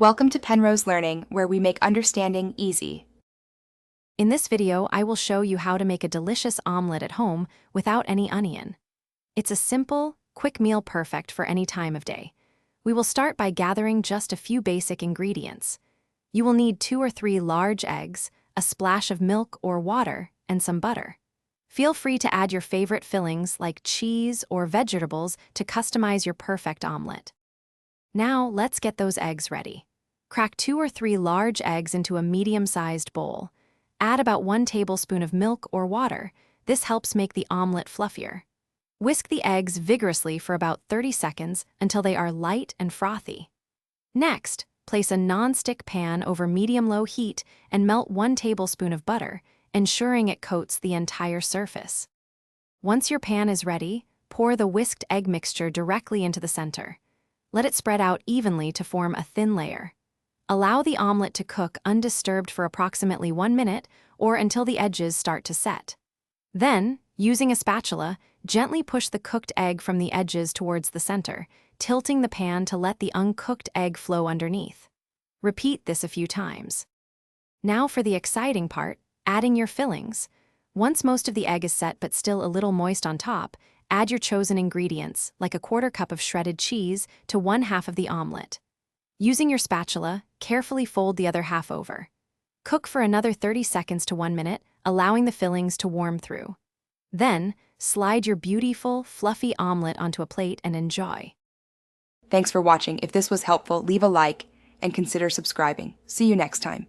Welcome to Penrose Learning, where we make understanding easy. In this video, I will show you how to make a delicious omelet at home without any onion. It's a simple, quick meal perfect for any time of day. We will start by gathering just a few basic ingredients. You will need 2 or 3 large eggs, a splash of milk or water, and some butter. Feel free to add your favorite fillings like cheese or vegetables to customize your perfect omelet. Now, let's get those eggs ready. Crack 2 or 3 large eggs into a medium-sized bowl. Add about 1 tablespoon of milk or water. This helps make the omelet fluffier. Whisk the eggs vigorously for about 30 seconds until they are light and frothy. Next, place a non-stick pan over medium-low heat and melt 1 tablespoon of butter, ensuring it coats the entire surface. Once your pan is ready, pour the whisked egg mixture directly into the center. Let it spread out evenly to form a thin layer. Allow the omelet to cook undisturbed for approximately 1 minute or until the edges start to set. Then, using a spatula, gently push the cooked egg from the edges towards the center, tilting the pan to let the uncooked egg flow underneath. Repeat this a few times. Now for the exciting part, adding your fillings. Once most of the egg is set but still a little moist on top, add your chosen ingredients, like a 1/4 cup of shredded cheese, to 1/2 of the omelet. Using your spatula, carefully fold the other half over. Cook for another 30 seconds to 1 minute, allowing the fillings to warm through. Then, slide your beautiful, fluffy omelet onto a plate and enjoy. Thanks for watching. If this was helpful, leave a like and consider subscribing. See you next time.